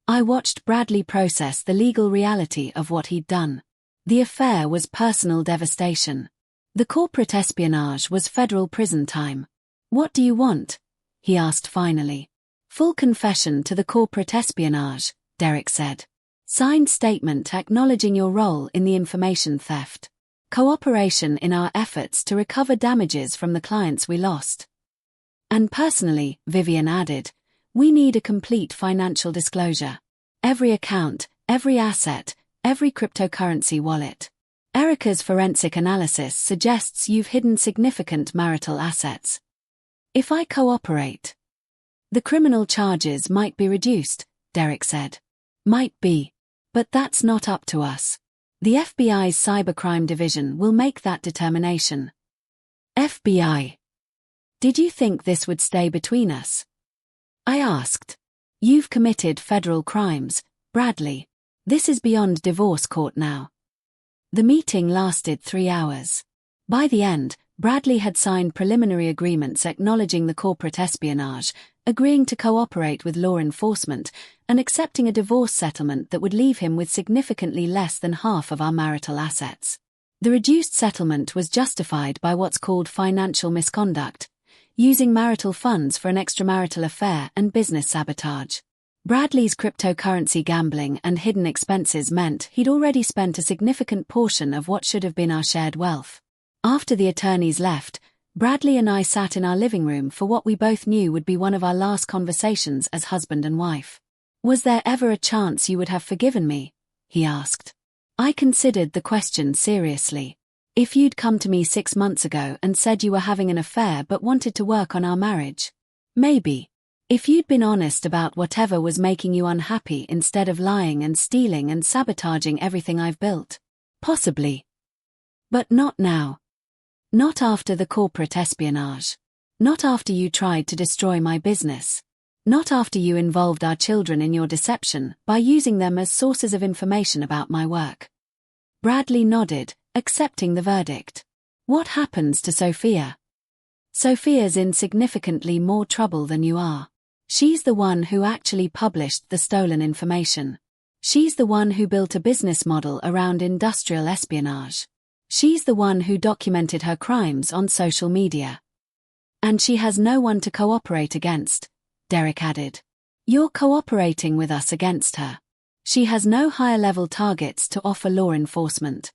I watched Bradley process the legal reality of what he'd done. The affair was personal devastation. The corporate espionage was federal prison time. What do you want? He asked finally. Full confession to the corporate espionage, Derek said. Signed statement acknowledging your role in the information theft. Cooperation in our efforts to recover damages from the clients we lost. And personally, Vivian added, we need a complete financial disclosure. Every account, every asset, every cryptocurrency wallet. Erica's forensic analysis suggests you've hidden significant marital assets. If I cooperate, the criminal charges might be reduced, Derek said. Might be. But that's not up to us. The FBI's cybercrime division will make that determination. FBI. Did you think this would stay between us? I asked. You've committed federal crimes, Bradley. This is beyond divorce court now. The meeting lasted 3 hours. By the end, Bradley had signed preliminary agreements acknowledging the corporate espionage, agreeing to cooperate with law enforcement, and accepting a divorce settlement that would leave him with significantly less than half of our marital assets. The reduced settlement was justified by what's called financial misconduct, using marital funds for an extramarital affair and business sabotage. Bradley's cryptocurrency gambling and hidden expenses meant he'd already spent a significant portion of what should have been our shared wealth. After the attorneys left, Bradley and I sat in our living room for what we both knew would be one of our last conversations as husband and wife. Was there ever a chance you would have forgiven me? He asked. I considered the question seriously. If you'd come to me 6 months ago and said you were having an affair but wanted to work on our marriage, maybe. If you'd been honest about whatever was making you unhappy instead of lying and stealing and sabotaging everything I've built, possibly. But not now. Not after the corporate espionage. Not after you tried to destroy my business. Not after you involved our children in your deception by using them as sources of information about my work. Bradley nodded, accepting the verdict. What happens to Sophia? Sophia's in significantly more trouble than you are. She's the one who actually published the stolen information. She's the one who built a business model around industrial espionage. She's the one who documented her crimes on social media. And she has no one to cooperate against, Derek added. You're cooperating with us against her. She has no higher-level targets to offer law enforcement.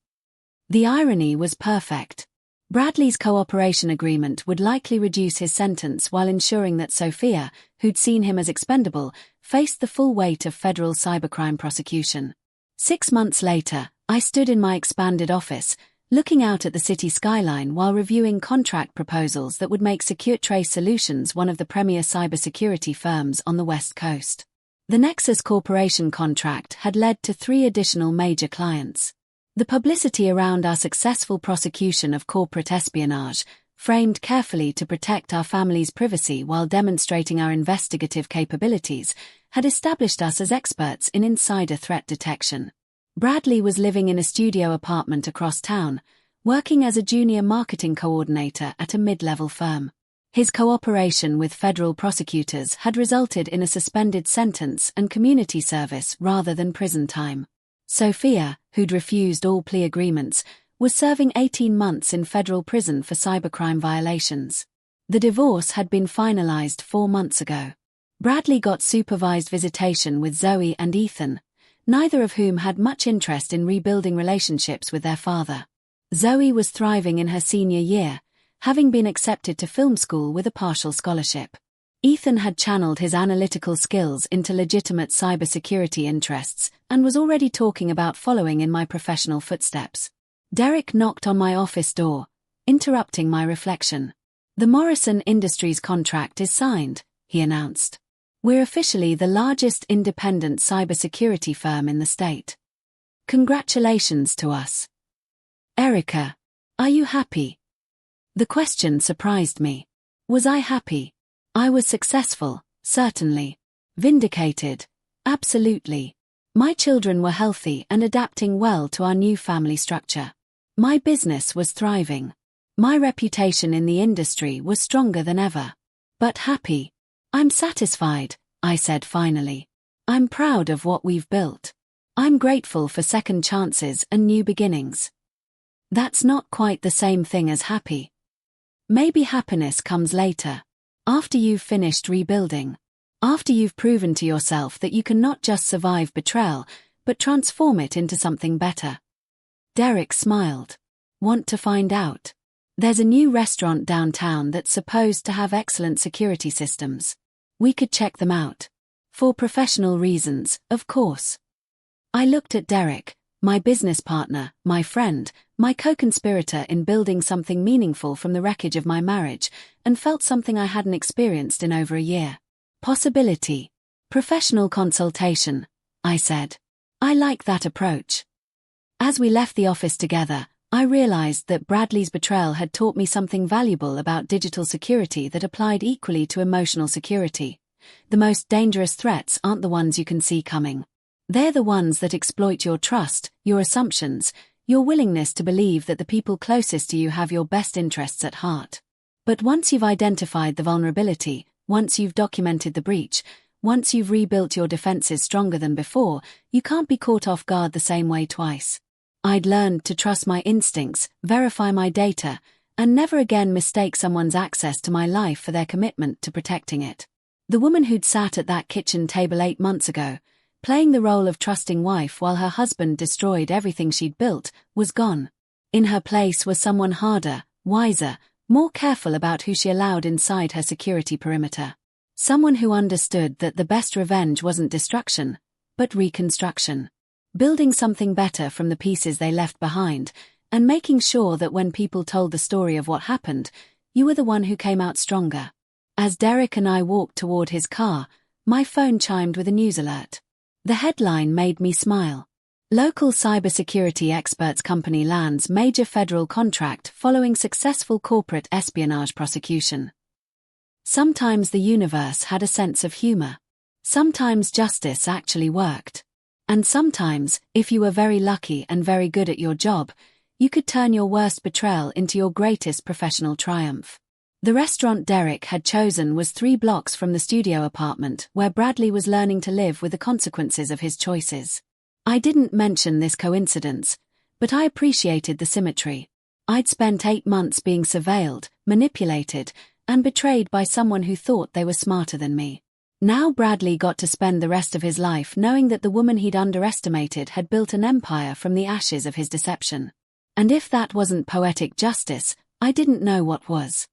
The irony was perfect. Bradley's cooperation agreement would likely reduce his sentence while ensuring that Sophia, who'd seen him as expendable, faced the full weight of federal cybercrime prosecution. 6 months later, I stood in my expanded office, looking out at the city skyline while reviewing contract proposals that would make SecureTrace Solutions one of the premier cybersecurity firms on the West Coast. The Nexus Corporation contract had led to 3 additional major clients. The publicity around our successful prosecution of corporate espionage, framed carefully to protect our family's privacy while demonstrating our investigative capabilities, had established us as experts in insider threat detection. Bradley was living in a studio apartment across town, working as a junior marketing coordinator at a mid-level firm. His cooperation with federal prosecutors had resulted in a suspended sentence and community service rather than prison time. Sophia, who'd refused all plea agreements, was serving 18 months in federal prison for cybercrime violations. The divorce had been finalized 4 months ago. Bradley got supervised visitation with Zoe and Ethan, neither of whom had much interest in rebuilding relationships with their father. Zoe was thriving in her senior year, having been accepted to film school with a partial scholarship. Ethan had channeled his analytical skills into legitimate cybersecurity interests and was already talking about following in my professional footsteps. Derek knocked on my office door, interrupting my reflection. The Morrison Industries contract is signed, he announced. We're officially the largest independent cybersecurity firm in the state. Congratulations to us. Erica, are you happy? The question surprised me. Was I happy? I was successful, certainly. Vindicated, absolutely. My children were healthy and adapting well to our new family structure. My business was thriving. My reputation in the industry was stronger than ever. But happy. I'm satisfied, I said finally. I'm proud of what we've built. I'm grateful for second chances and new beginnings. That's not quite the same thing as happy. Maybe happiness comes later. After you've finished rebuilding. After you've proven to yourself that you can not just survive betrayal, but transform it into something better. Derek smiled. Want to find out? There's a new restaurant downtown that's supposed to have excellent security systems. We could check them out. For professional reasons, of course. I looked at Derek, my business partner, my friend, my co-conspirator in building something meaningful from the wreckage of my marriage, and felt something I hadn't experienced in over a year. Possibility. Professional consultation, I said. I like that approach. As we left the office together, I realized that Bradley's betrayal had taught me something valuable about digital security that applied equally to emotional security. The most dangerous threats aren't the ones you can see coming. They're the ones that exploit your trust, your assumptions, your willingness to believe that the people closest to you have your best interests at heart. But once you've identified the vulnerability, once you've documented the breach, once you've rebuilt your defenses stronger than before, you can't be caught off guard the same way twice. I'd learned to trust my instincts, verify my data, and never again mistake someone's access to my life for their commitment to protecting it. The woman who'd sat at that kitchen table 8 months ago, playing the role of trusting wife while her husband destroyed everything she'd built, was gone. In her place was someone harder, wiser, more careful about who she allowed inside her security perimeter. Someone who understood that the best revenge wasn't destruction, but reconstruction. Building something better from the pieces they left behind, and making sure that when people told the story of what happened, you were the one who came out stronger. As Derek and I walked toward his car, my phone chimed with a news alert. The headline made me smile. Local cybersecurity experts company lands major federal contract following successful corporate espionage prosecution. Sometimes the universe had a sense of humor. Sometimes justice actually worked. And sometimes, if you were very lucky and very good at your job, you could turn your worst betrayal into your greatest professional triumph. The restaurant Derek had chosen was 3 blocks from the studio apartment where Bradley was learning to live with the consequences of his choices. I didn't mention this coincidence, but I appreciated the symmetry. I'd spent 8 months being surveilled, manipulated, and betrayed by someone who thought they were smarter than me. Now Bradley got to spend the rest of his life knowing that the woman he'd underestimated had built an empire from the ashes of his deception. And if that wasn't poetic justice, I didn't know what was.